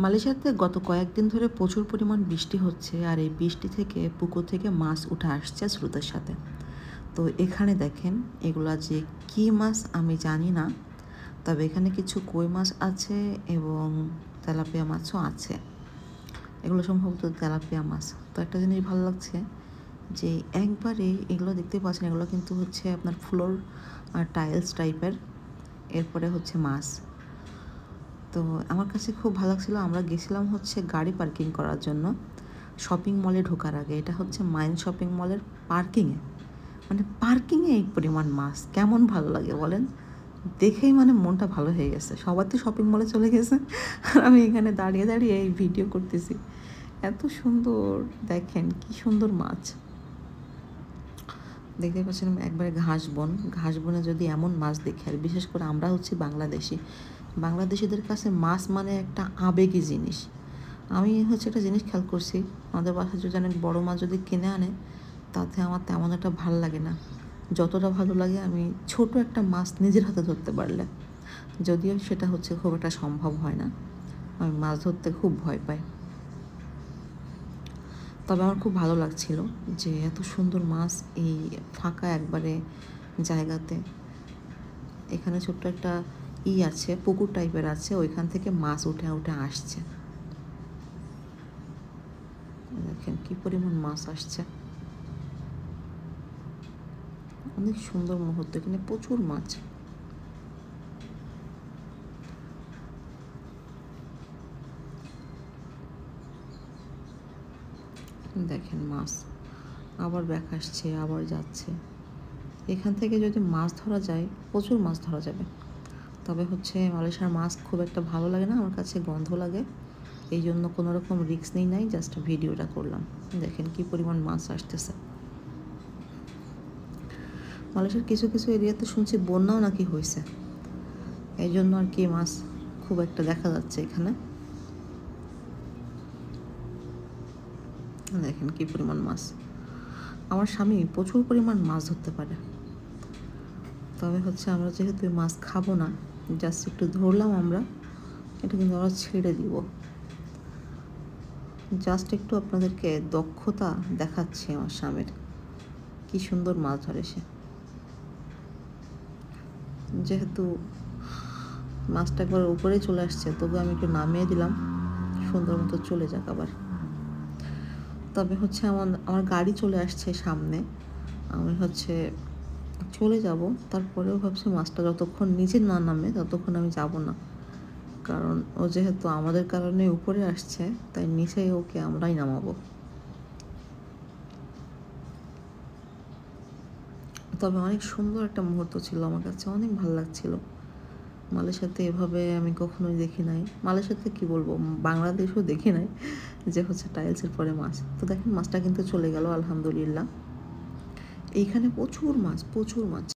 মালয়েশিয়াতে গত কয়েকদিন ধরে প্রচুর পরিমাণ বৃষ্টি হচ্ছে, আর এই বৃষ্টি থেকে পুকুর থেকে মাছ উঠে আসছে স্রোতের সাথে। তো এখানে দেখেন এগুলা যে কী মাছ আমি জানি না, তবে এখানে কিছু কই মাছ আছে এবং তেলাপিয়া মাছও আছে। এগুলো সম্ভবত তেলাপিয়া মাছ। তো একটা জিনিস ভালো লাগছে যে একবারে এগুলো দেখতে পাচ্ছেন, এগুলো কিন্তু হচ্ছে আপনার ফ্লোর আর টাইলস টাইপের, এরপরে হচ্ছে মাছ। তো আমার কাছে খুব ভালো লাগছিলো। আমরা গেছিলাম হচ্ছে গাড়ি পার্কিং করার জন্য শপিং মলে ঢোকার আগে। এটা হচ্ছে মাইন শপিং মলের পার্কিংয়ে, মানে পার্কিংয়ে এই পরিমাণ মাছ কেমন ভালো লাগে বলেন। দেখেই মানে মনটা ভালো হয়ে গেছে। সবার তো শপিং মলে চলে গেছে, আর আমি এখানে দাঁড়িয়ে দাঁড়িয়ে এই ভিডিও করতেছি। এত সুন্দর, দেখেন কি সুন্দর মাছ। দেখতে পাচ্ছেন একবারে ঘাস বনে যদি এমন মাছ দেখি, আর বিশেষ করে আমরা হচ্ছে বাংলাদেশিদের কাছে মাছ মানে একটা আবেগী জিনিস। আমি হচ্ছে একটা জিনিস খেয়াল করছি, আমাদের বাসায় যদি অনেক বড়ো মাছ যদি কিনে আনে, তাতে আমার তেমন একটা ভালো লাগে না। যতটা ভালো লাগে আমি ছোট একটা মাছ নিজের হাতে ধরতে পারলে, যদিও সেটা হচ্ছে খুব একটা সম্ভব হয় না। আমি মাছ ধরতে খুব ভয় পাই। তবে আমার খুব ভালো লাগছিল যে এত সুন্দর মাছ এই ফাঁকা একবারে জায়গাতে। এখানে ছোট্ট একটা আছে, পুকুর টাইপের আছে, ওইখান থেকে মাছ উঠে উঠে আসছে। দেখেন কি পরিমাণ মাছ আসছে, অনেক সুন্দর মুহূর্ত। এখানে প্রচুর মাছ। দেখেন মাছ আবার ব্যাক আসছে, আবার যাচ্ছে। এখান থেকে যদি মাছ ধরা যায়, প্রচুর মাছ ধরা যাবে। তবে হচ্ছে মালয়েশিয়ার মাছ খুব একটা ভালো লাগে না আমার কাছে, গন্ধ লাগে। এই জন্য কোনো রকম রিস্ক নেই নাই, জাস্ট ভিডিওটা করলাম। দেখেন কি পরিমাণ মাছ আসতেছে। মালয়েশিয়ার কিছু কিছু এরিয়াতে শুনছি বন্যাও নাকি হয়েছে, এই জন্য আর কি মাছ খুব একটা দেখা যাচ্ছে এখানে। দেখেন কি পরিমাণ মাছ। আমার স্বামী প্রচুর পরিমাণ মাছ ধরতে পারে, তবে হচ্ছে আমরা যেহেতু মাছ খাবো না, জাস্ট একটু ধরলাম আমরা, এটা কিন্তু আমরা ছেড়ে দিব। জাস্ট একটু আপনাদেরকে দক্ষতা দেখাচ্ছে আমার স্বামীর, কি সুন্দর মাছ ধরে সে। যেহেতু মাছটা একবার উপরে চলে আসছে, তবু আমি একটু নামিয়ে দিলাম, সুন্দর মতো চলে যাক আবার। তবে হচ্ছে আমার গাড়ি চলে আসছে সামনে, আমি হচ্ছে চলে যাব। তারপরেও ভাবছি মাছটা যতক্ষণ নিচে না নামে ততক্ষণ আমি যাব না, কারণ ও যেহেতু আমাদের কারণে উপরে আসছে, তাই নিচে ওকে আমরাই নামাবো। তবে অনেক সুন্দর একটা মুহূর্ত ছিল, আমার কাছে অনেক ভালো লাগছিল। মালয়েশিয়াতে এভাবে আমি কখনোই দেখি নাই। মালয়েশিয়াতে কি বলবো, বাংলাদেশও দেখি নাই যে হচ্ছে টাইলসের পরে মাছ। তো দেখেন মাছটা কিন্তু চলে গেল আলহামদুলিল্লাহ। এইখানে প্রচুর মাছ।